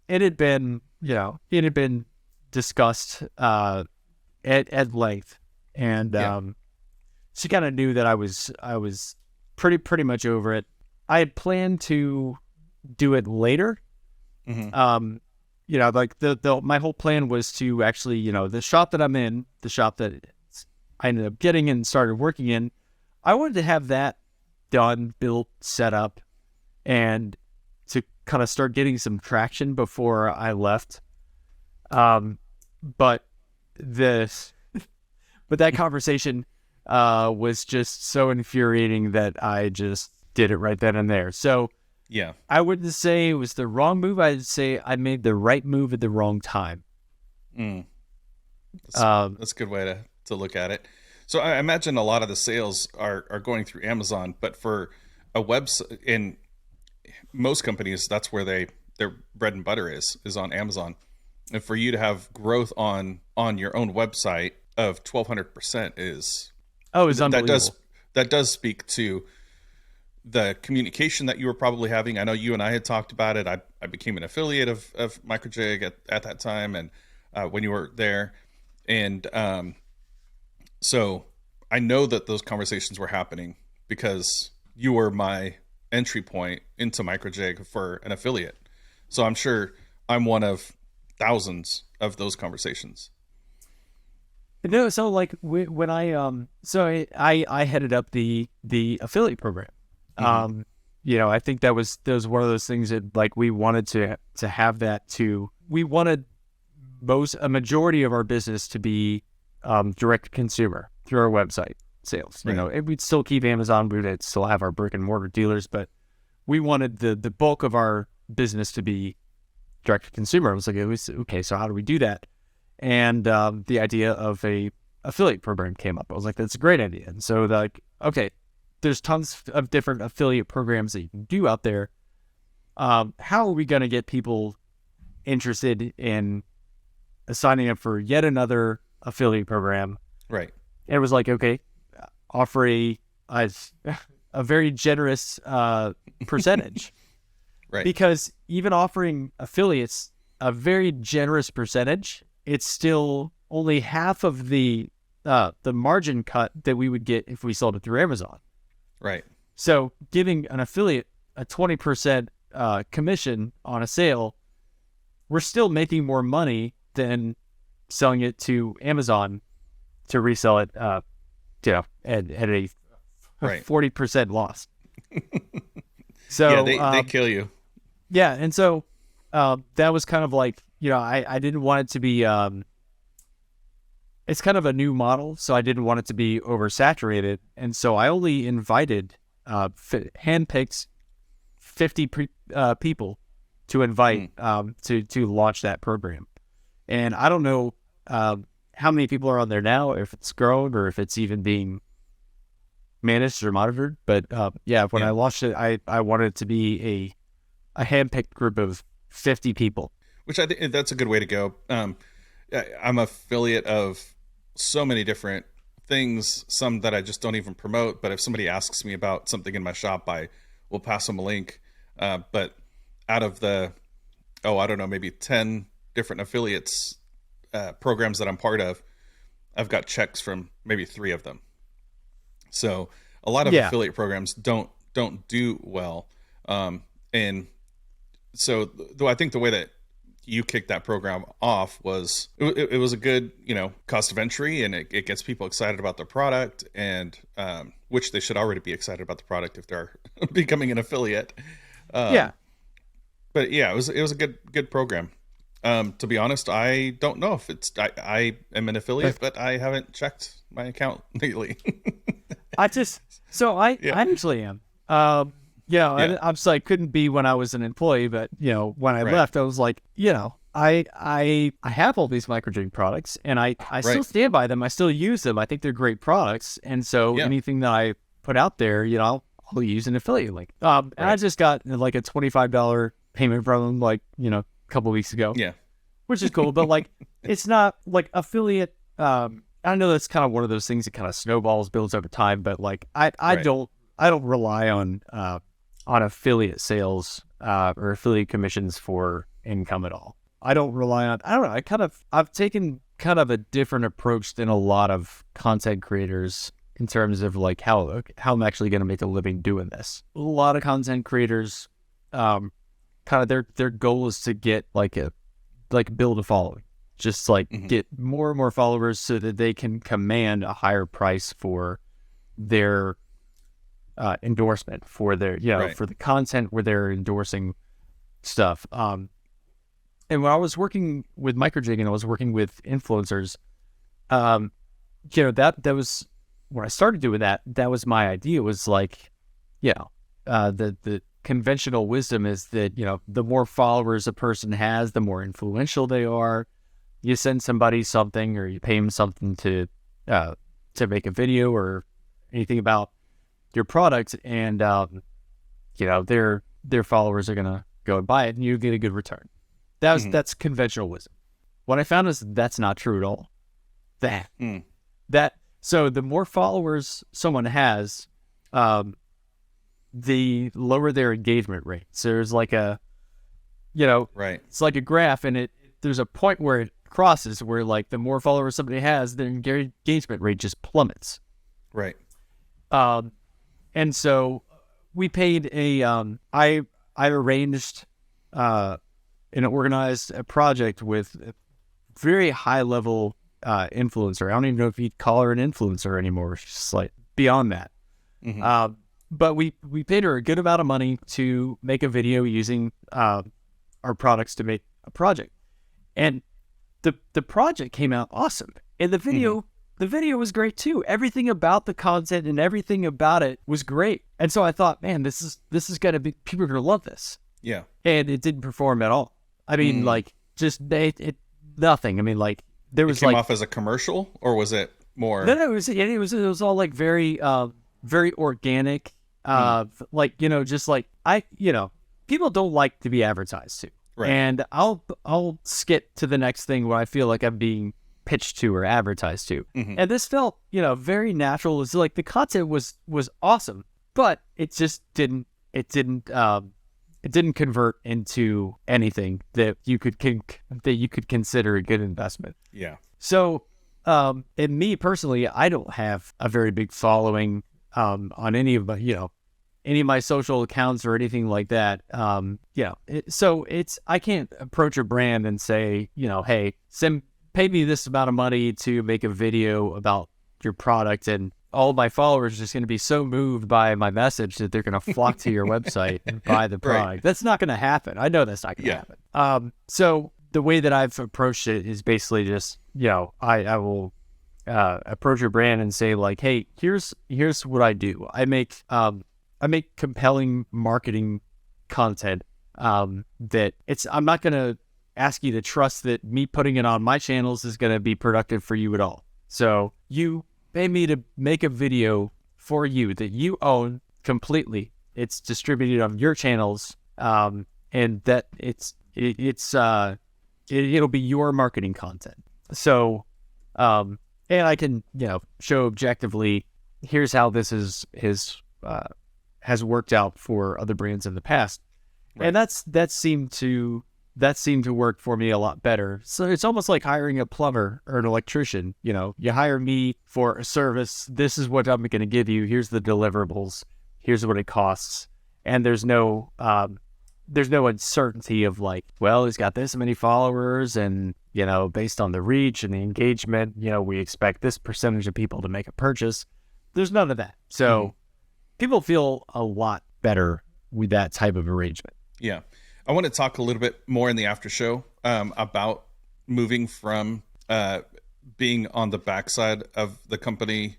it had been discussed at length, and she kind of knew that I was pretty much over it. I had planned to do it later. Like my whole plan was to actually, the shop that I'm in, the shop that I ended up getting and started working in, I wanted to have that done, built, set up, and to kind of start getting some traction before I left. But that conversation was just so infuriating that I just did it right then and there. So yeah, I wouldn't say it was the wrong move. I'd say I made the right move at the wrong time. That's a good way to look at it. So I imagine a lot of the sales are going through Amazon, but for a website, in most companies, that's where their bread and butter is on Amazon. And for you to have growth on your own website of 1,200% is unbelievable. That does speak to the communication that you were probably having. I know you and I had talked about it. I became an affiliate of Microjig at that time, and when you were there, and so I know that those conversations were happening because you were my entry point into Microjig for an affiliate. So I'm sure I'm one of thousands of those conversations. No, so like when I headed up the affiliate program. I think that was one of those things that like we wanted to have that too. We wanted a majority of our business to be direct to consumer through our website sales. Right. And we'd still keep Amazon, we'd still have our brick and mortar dealers, but we wanted the bulk of our business to be direct to consumer. I was like, okay, so how do we do that? And the idea of a affiliate program came up. I was like, that's a great idea. And so like, okay, there's tons of different affiliate programs that you can do out there. How are we going to get people interested in signing up for yet another affiliate program? Right. And it was like, okay, offer a very generous percentage. Right. Because even offering affiliates a very generous percentage, it's still only half of the margin cut that we would get if we sold it through Amazon. Right. So giving an affiliate a 20% commission on a sale, we're still making more money than selling it to Amazon to resell it, at a 40% loss. So yeah, they kill you. Yeah, and so that was kind of like, I didn't want it to be, it's kind of a new model, so I didn't want it to be oversaturated. And so I only invited, handpicked 50 people to invite, to launch that program. And I don't know, how many people are on there now, if it's grown or if it's even being managed or monitored. But, when I launched it, I wanted it to be a handpicked group of 50 people. Which I think that's a good way to go. I'm affiliate of so many different things, some that I just don't even promote. But if somebody asks me about something in my shop, I will pass them a link. But out of the, I don't know, maybe 10 different affiliates programs that I'm part of, I've got checks from maybe 3 of them. So a lot of affiliate programs don't do well. And so though I think the way that you kicked that program off was it was a good, cost of entry, and it gets people excited about the product, and which they should already be excited about the product if they're becoming an affiliate. But it was a good program. To be honest, I don't know if I am an affiliate, but I haven't checked my account lately. I actually am. I was like, couldn't be when I was an employee, but when I left, I was like, I have all these microjig products, and I still stand by them. I still use them. I think they're great products, and so anything that I put out there, I'll use an affiliate link. And I just got like a $25 payment from them, a couple of weeks ago. Yeah, which is cool, but like it's not like affiliate. I know that's kind of one of those things that kind of snowballs, builds over time, but like I don't rely on affiliate sales or affiliate commissions for income at all. I don't rely on, I don't know, I've taken kind of a different approach than a lot of content creators in terms of like how I'm actually going to make a living doing this. A lot of content creators, kind of their goal is to get build a following, just get more and more followers so that they can command a higher price for their endorsement, for their for the content where they're endorsing stuff. And when I was working with microjig and I was working with influencers, that was when I started doing that. That was my idea. Was like, the conventional wisdom is that the more followers a person has, the more influential they are. You send somebody something, or you pay them something to make a video or anything about your product, and their followers are gonna go and buy it, and you get a good return. That's conventional wisdom. What I found is that's not true at all. So the more followers someone has, the lower their engagement rate. So there's like a, it's like a graph, and there's a point where it crosses where like the more followers somebody has, their engagement rate just plummets. Right. And so we paid I arranged and organized a project with a very high level influencer. I don't even know if you'd call her an influencer anymore. She's just like beyond that. But we paid her a good amount of money to make a video using our products to make a project. And the project came out awesome. And the video was great too. Everything about the content and everything about it was great. And so I thought, man, this is gonna be, people are gonna love this. Yeah. And it didn't perform at all. I mean, nothing. I mean, like there was it came off as a commercial, or was it more? No, it was all like very very organic. Just like people don't like to be advertised to. Right. And I'll skip to the next thing where I feel like I'm being pitched to or advertised to. And this felt, very natural. It's like the content was awesome, but it just didn't convert into anything that you could consider a good investment. Yeah. So, and me personally, I don't have a very big following on any of my social accounts or anything like that. So I can't approach a brand and say, hey, pay me this amount of money to make a video about your product, and all my followers are just going to be so moved by my message that they're going to flock to your website and buy the product. Right. That's not going to happen. I know that's not going to happen. So the way that I've approached it is basically just, I will approach your brand and say like, hey, here's what I do. I make compelling marketing content that I'm not going to ask you to trust that me putting it on my channels is going to be productive for you at all. So you pay me to make a video for you that you own completely. It's distributed on your channels, and that it'll be your marketing content. So, and I can show objectively, here's how this has worked out for other brands in the past, right. And that seemed to work for me a lot better. So it's almost like hiring a plumber or an electrician. You hire me for a service. This is what I'm going to give you. Here's the deliverables. Here's what it costs. And there's no uncertainty of like, well, he's got this many followers, and based on the reach and the engagement, we expect this percentage of people to make a purchase. There's none of that. So people feel a lot better with that type of arrangement. Yeah. I want to talk a little bit more in the after show about moving from being on the backside of the company,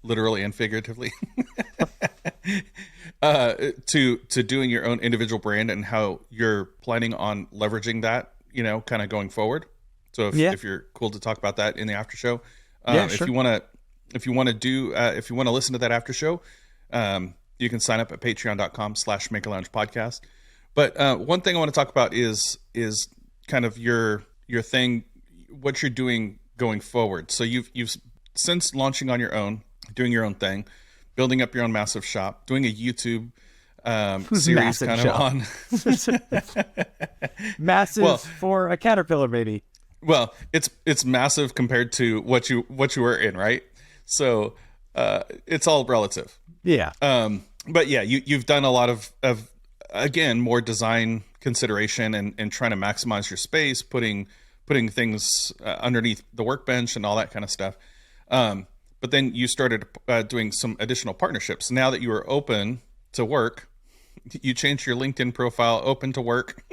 literally and figuratively, to doing your own individual brand, and how you're planning on leveraging that, kind of going forward. So if you're cool to talk about that in the after show, sure. If you want to listen to that after show, you can sign up at patreon.com/MakerLounge podcast. But one thing I want to talk about is kind of your thing, what you're doing going forward. So you've since launching on your own, doing your own thing, building up your own massive shop, doing a YouTube series kind of on massive for a Caterpillar, maybe. Well, it's massive compared to what you were in, right? So it's all relative. Yeah. But yeah, you've done a lot of again, more design consideration and trying to maximize your space, putting things underneath the workbench and all that kind of stuff. But then you started doing some additional partnerships. Now that you are open to work, you changed your LinkedIn profile, open to work,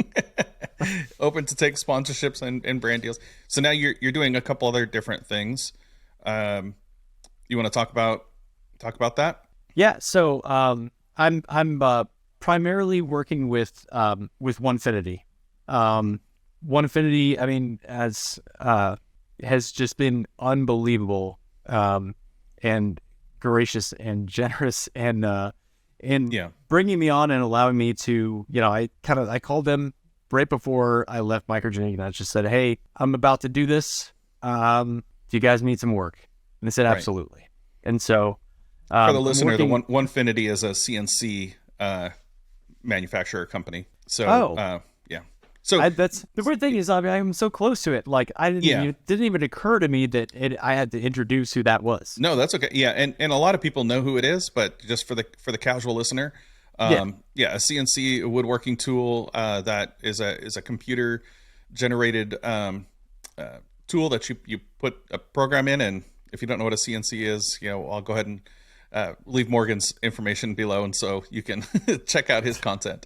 open to take sponsorships and brand deals. So now you're doing a couple other different things. You want to talk about that? Yeah. So I'm primarily working with Onefinity. Onefinity, I mean, has just been unbelievable, and gracious and generous, and bringing me on and allowing me to, I called them right before I left Microgen, and I just said, hey, I'm about to do this. Do you guys need some work? And they said, absolutely. Right. And so, for the listener, the Onefinity is a CNC manufacturer company. So so that's the weird thing is, I'm so close to it. Like it didn't even occur to me that I had to introduce who that was. No, that's okay. Yeah, and a lot of people know who it is, but just for the casual listener, a CNC woodworking tool that is a computer generated tool that you put a program in, and if you don't know what a CNC is, I'll go ahead and leave Morgan's information below, and so you can check out his content.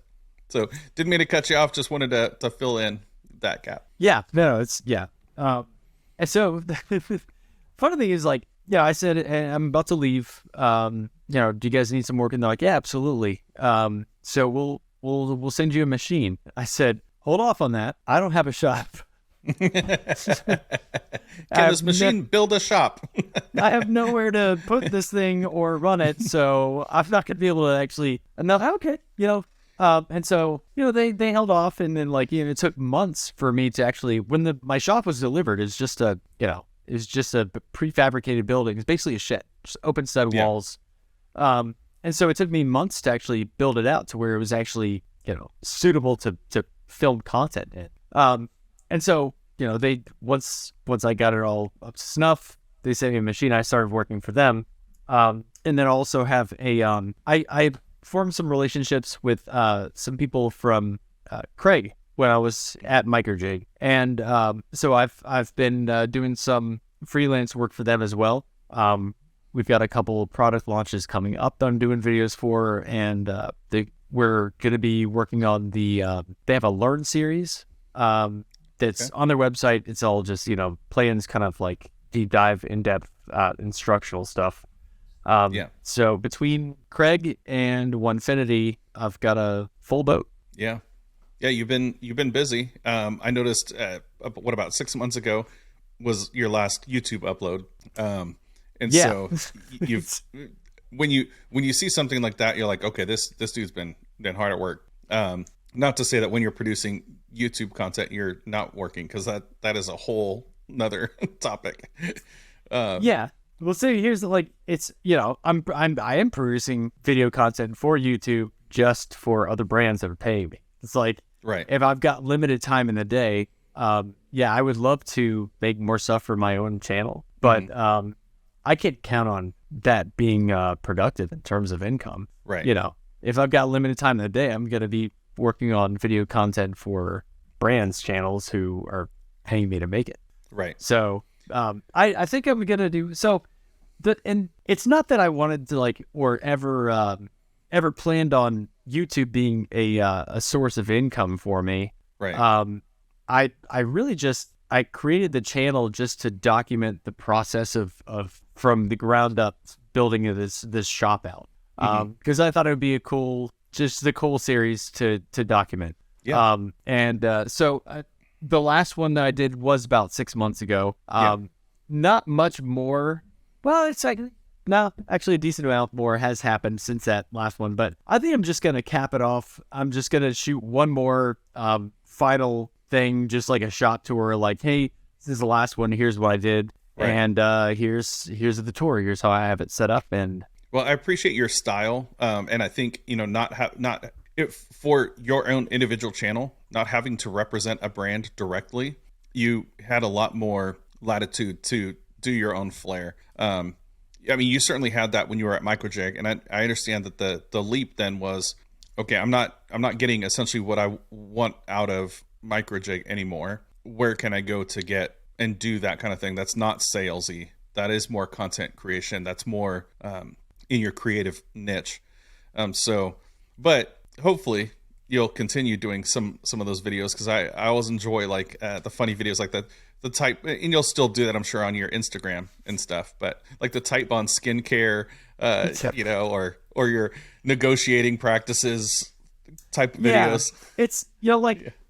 So didn't mean to cut you off, just wanted to fill in that gap. Yeah, no, and so the funny thing is, like, I said, I'm about to leave. Do you guys need some work? And they're like, yeah, absolutely. So we'll send you a machine. I said, hold off on that. I don't have a shop. Can this machine build a shop? I have nowhere to put this thing or run it, so I'm not going to be able to actually. And they're like, okay, and so they held off, and then it took months for me to actually, when my shop was delivered, it's just a prefabricated building. It's basically a shed, just open set of walls. And so it took me months to actually build it out to where it was actually suitable to film content in. And so, they once I got it all up to snuff, they sent me a machine. I started working for them. And then also have I formed some relationships with some people from Craig when I was at Microjig. And so I've been doing some freelance work for them as well. we've got a couple of product launches coming up that I'm doing videos for, and we're going to be working on they have a Learn series that's on their website. It's all just, plans, kind of like deep dive, in-depth instructional stuff. So between Craig and Onefinity, I've got a full boat. Yeah. You've been busy. I noticed about 6 months ago was your last YouTube upload. So you've when you see something like that, you're like, okay, this dude's been hard at work. Not to say that when you're producing YouTube content you're not working, because that is a whole nother topic. Well, so here's it's, I am producing video content for YouTube just for other brands that are paying me. It's like, right, if I've got limited time in the day, I would love to make more stuff for my own channel, but I can't count on that being productive in terms of income. Right. If I've got limited time in the day, I'm going to be working on video content for brands' channels who are paying me to make it. Right. So I think I'm going to do so. And it's not that I wanted to or ever planned on YouTube being a source of income for me. Right. I really I created the channel just to document the process of from the ground up building of this shop out. Because I thought it would be a cool series to document. Yeah. So the last one that I did was about 6 months ago. Not much more. Well, it's actually a decent amount more has happened since that last one, but I think I'm just going to cap it off. I'm just going to shoot one more final thing, just like a shop tour, like, hey, this is the last one, here's what I did, right. And here's the tour, here's how I have it set up. And well, I appreciate your style, and I think for your own individual channel, not having to represent a brand directly, you had a lot more latitude to do your own flair. You certainly had that when you were at Microjig, and I understand that the leap then was, okay, I'm not getting essentially what I want out of Microjig anymore. Where can I go to get and do that kind of thing? That's not salesy. That is more content creation. That's more in your creative niche. But hopefully you'll continue doing some of those videos, because I always enjoy the funny videos like that. The type, and you'll still do that, I'm sure, on your Instagram and stuff, but like the Titebond skincare, or your negotiating practices type videos.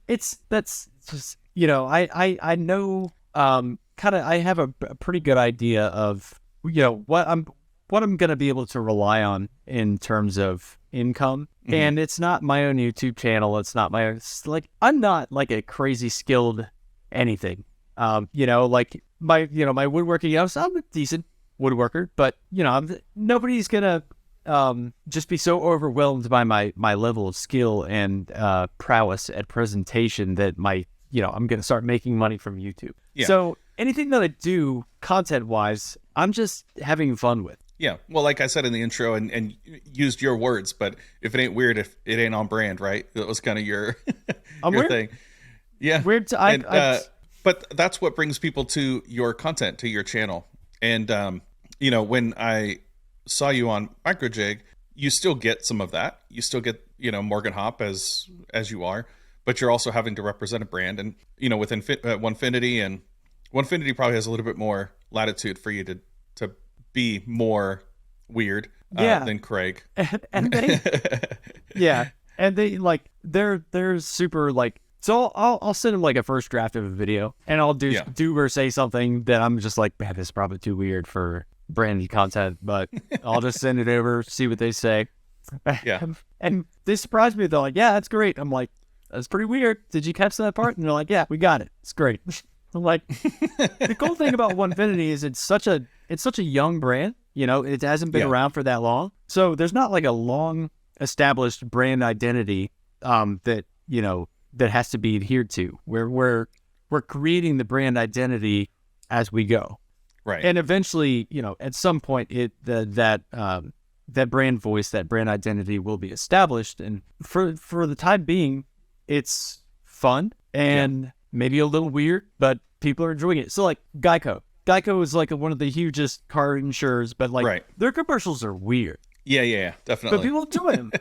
It's, that's just, I know, I have a pretty good idea of, what I'm going to be able to rely on in terms of income. And it's not my own YouTube channel. It's not my own, I'm not a crazy skilled anything. My woodworking, I'm a decent woodworker, but nobody's gonna just be so overwhelmed by my level of skill and prowess at presentation that I'm gonna start making money from YouTube. Yeah. So anything that I do content wise, I'm just having fun with. Yeah. Well, like I said in the intro, and used your words, but if it ain't weird, if it ain't on brand, right? That was kind of your your thing. Yeah. Weird. But that's what brings people to your content, to your channel. And, when I saw you on Microjig, you still get some of that. You still get, Morgan Hop as you are, but you're also having to represent a brand. And, with Onefinity, and Onefinity probably has a little bit more latitude for you to be more weird than Craig. And they, and they're super so I'll send them a first draft of a video, and I'll do or say something that I'm just man, this is probably too weird for branded content, but I'll just send it over, see what they say. Yeah. And they surprised me. They're like, yeah, that's great. I'm like, that's pretty weird. Did you catch that part? And they're like, yeah, we got it. It's great. I'm like, the cool thing about Onefinity is it's such a young brand. It hasn't been around for that long. So there's not a long established brand identity that has to be adhered to. We're creating the brand identity as we go, right? And eventually, at some point, that brand voice, that brand identity will be established. And for the time being, it's fun and maybe a little weird, but people are enjoying it. So Geico, Geico is like one of the hugest car insurers, but like their commercials are weird. Yeah, definitely. But people do them,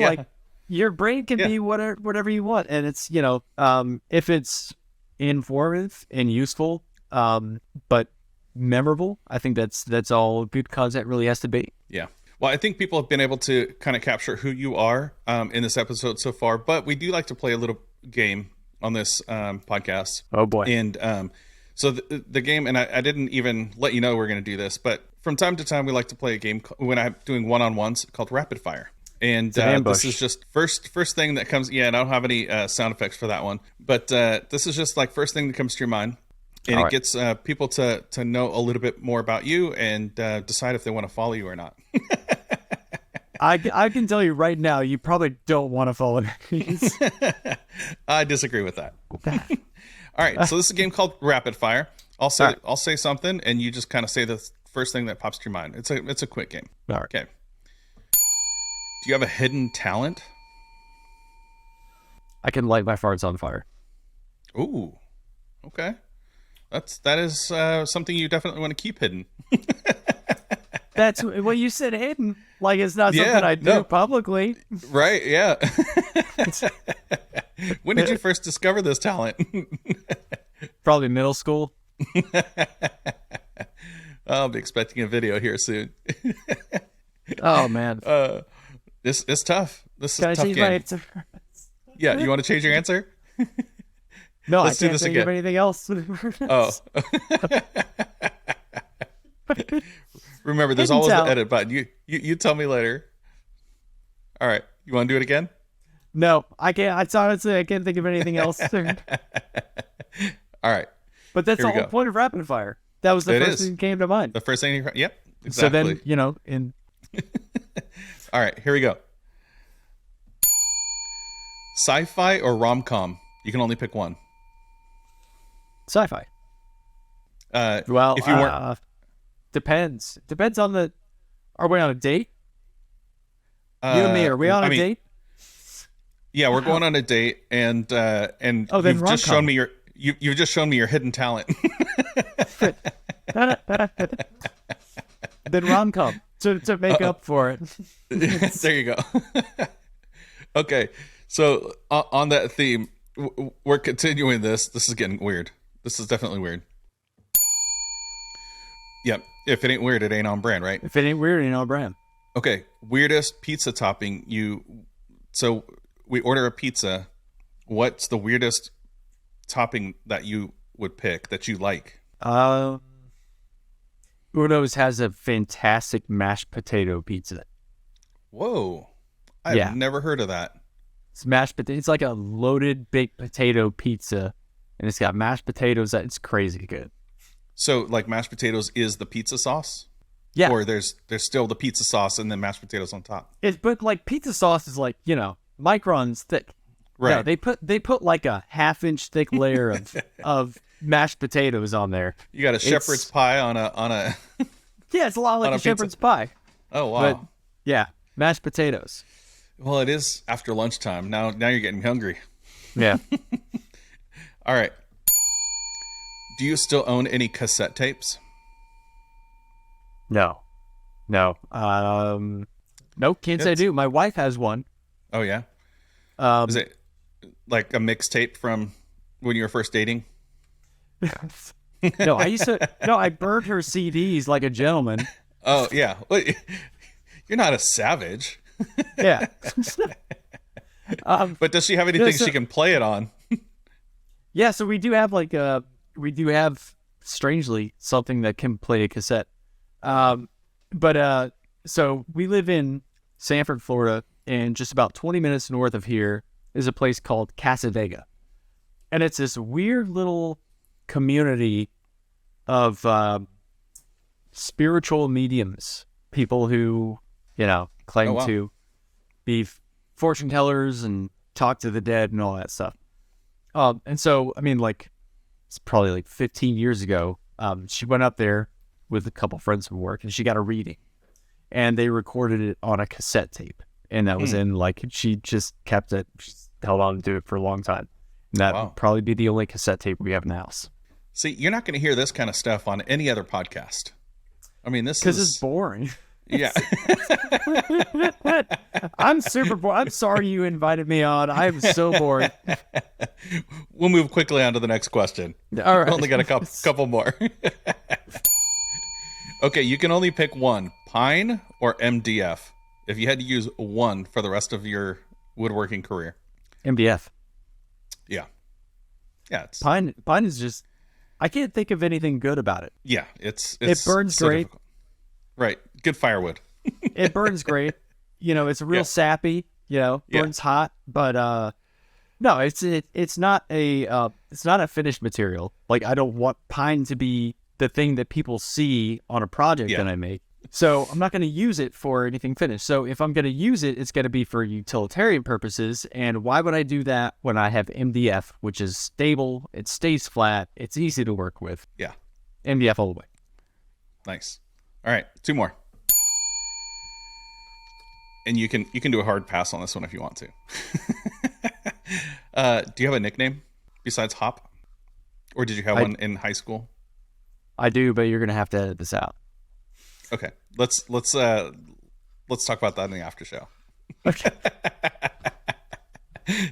like your brain can be whatever you want. And it's, if it's informative and useful, but memorable, I think that's all good content really has to be. Yeah. Well, I think people have been able to kind of capture who you are in this episode so far, but we do like to play a little game on this podcast. Oh boy. And so the game, and I didn't even let you know we're going to do this, but from time to time we like to play a game when I'm doing one-on-ones called Rapid Fire. And this is just first thing that comes. Yeah, I don't have any sound effects for that one, but this is just like first thing that comes to your mind, and it gets people to know a little bit more about you and decide if they want to follow you or not. I can tell you right now, you probably don't want to follow me. I disagree with that. All right, so this is a game called Rapid Fire. I'll say something, and you just kind of say the first thing that pops to your mind. It's a quick game. All right. Okay. Do you have a hidden talent? I can light my farts on fire. Ooh, okay. That is something you definitely want to keep hidden. That's what you said, hidden. Like it's not something I do publicly. Right? Yeah. When did you first discover this talent? Probably middle school. I'll be expecting a video here soon. Oh man. This is tough. This is Can a tough change game. my answer? Yeah, you want to change your answer? No, Let's I do can't this think again. of anything else. Oh. Remember, there's always the edit button. You tell me later. All right, you want to do it again? No, I can't. Honestly, I can't think of anything else. All right. But that's the whole point of Rapid Fire. That was the first thing that came to mind. The first thing. Yep. Exactly. So then, in. All right, here we go. Sci-fi or rom-com? You can only pick one. Sci-fi. Well, if you weren't, depends. Depends on the. Are we on a date? You and me, are we on a date? Yeah, we're going on a date, and you've just shown me you've just shown me your hidden talent. Then rom-com to make up for it. There you go. Okay, so on that theme, we're continuing this. This is getting weird. This is definitely weird. Yep. If it ain't weird, it ain't on brand, right? If it ain't weird, it ain't on brand. Okay. Weirdest pizza topping So we order a pizza. What's the weirdest topping that you would pick that you like? Uno's has a fantastic mashed potato pizza. Whoa. I've never heard of that. It's mashed potato. It's like a loaded baked potato pizza, and it's got mashed potatoes. It's crazy good. So, like, mashed potatoes is the pizza sauce? Yeah. Or there's still the pizza sauce and then mashed potatoes on top? But like pizza sauce is like, microns thick. Right. No, they put like a half-inch thick layer of mashed potatoes on there. You got a shepherd's pie on a Yeah, it's a lot like a shepherd's pie. Oh, wow. But, yeah, mashed potatoes. Well, it is after lunchtime. Now you're getting hungry. Yeah. All right. Do you still own any cassette tapes? No. No, can't say I do. My wife has one. Oh, yeah? Is it like a mixtape from when you were first dating? No, I burned her CDs like a gentleman. Oh, yeah. You're not a savage. Yeah. But does she have anything she can play it on? Yeah, so we do have strangely something that can play a cassette. So we live in Sanford, Florida, and just about 20 minutes north of here is a place called Casa Vega. And it's this weird little community of spiritual mediums, people who, claim to be fortune tellers and talk to the dead and all that stuff. And so, it's probably like 15 years ago, she went up there with a couple friends from work, and she got a reading. And they recorded it on a cassette tape. And that was she just kept it, she held on to it for a long time. And that would probably be the only cassette tape we have in the house. See, you're not going to hear this kind of stuff on any other podcast. I mean, this is... Because it's boring. Yeah. I'm super bored. I'm sorry you invited me on. I'm so bored. We'll move quickly on to the next question. All right. We've only got a couple more. Okay, you can only pick one, pine or MDF, if you had to use one for the rest of your woodworking career. MDF. Yeah. Yeah. It's, Pine is just, I can't think of anything good about it. yeah, it burns so great. difficult. Right. Good firewood. It burns great. It's real sappy, burns hot, but no, it's not a finished material. Like, I don't want pine to be the thing that people see on a project that I make. So I'm not going to use it for anything finished. So if I'm going to use it, it's going to be for utilitarian purposes. And why would I do that when I have MDF, which is stable, it stays flat, it's easy to work with. Yeah. MDF all the way. Nice. All right, 2 more. And you can do a hard pass on this one if you want to. Do you have a nickname besides Hop? Or did you have one in high school? I do, but you're going to have to edit this out. Okay. Let's talk about that in the after show. Okay.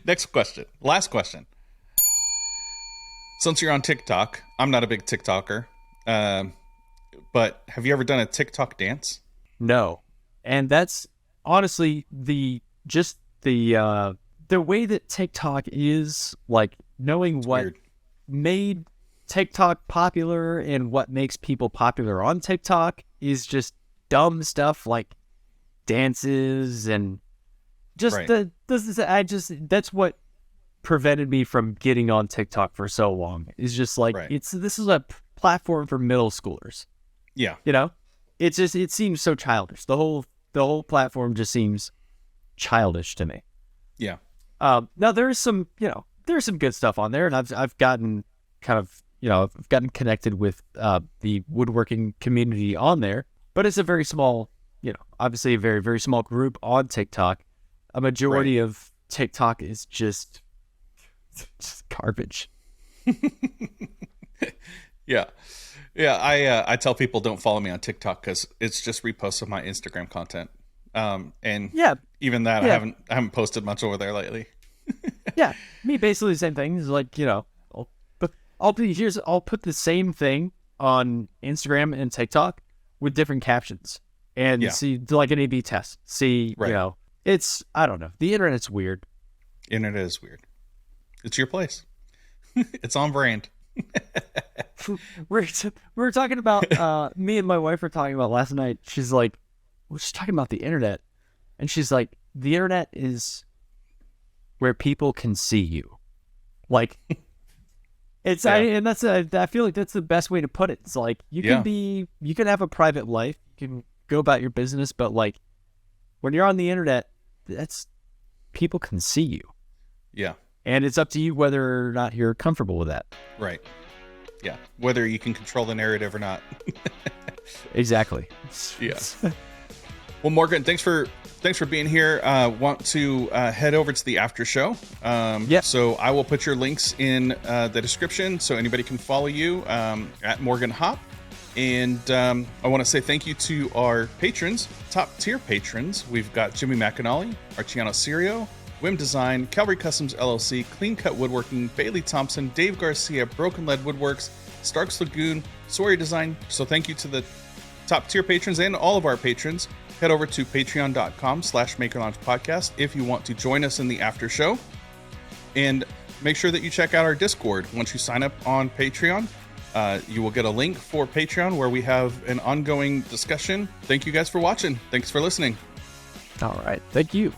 Next question. Last question. Since you're on TikTok, I'm not a big TikToker. But have you ever done a TikTok dance? No. And that's honestly the way that TikTok is, like, knowing what weird. Made TikTok popular and what makes people popular on TikTok is just dumb stuff like dances and just right. That's what prevented me from getting on TikTok for so long. It's just like, right. This is a platform for middle schoolers. Yeah. It seems so childish. The whole platform just seems childish to me. Yeah. Now there's some good stuff on there, and I've gotten kind of, I've gotten connected with the woodworking community on there, but it's a very small, obviously a very, very small group on TikTok. A majority of TikTok is just garbage. Yeah. Yeah, I tell people don't follow me on TikTok because it's just reposts of my Instagram content. And even that, I haven't posted much over there lately. Yeah, me basically the same thing. It's like, I'll put the same thing on Instagram and TikTok with different captions and see, like, an A/B test. See, it's, I don't know. The internet's weird. Internet is weird. It's your place. It's on brand. We're talking about, me and my wife were talking about last night. She's like, we're just talking about the internet. And she's like, the internet is where people can see you. Like, it's, I feel like that's the best way to put it. It's like, you can have a private life, you can go about your business, but, like, when you're on the internet, people can see you. Yeah. And it's up to you whether or not you're comfortable with that. Right. Yeah. Whether you can control the narrative or not. Exactly. Yeah. Well, Morgan, thanks for being here. Want to head over to the after show. So I will put your links in the description so anybody can follow you at Morgan Hop. And I want to say thank you to our patrons, top tier patrons. We've got Jimmy McAnally, Artigiano Serio, Wimm Design, Calvary Customs LLC, Cleancut Woodworking, Bailey Thompson, Dave Garcia, Broken Lead Woodworks, Starks Lagoon, Sawyer Design. So thank you to the top tier patrons and all of our patrons. Head over to patreon.com/MakerLaunchPodcast if you want to join us in the after show. And make sure that you check out our Discord. Once you sign up on Patreon, you will get a link for Patreon where we have an ongoing discussion. Thank you guys for watching. Thanks for listening. All right. Thank you.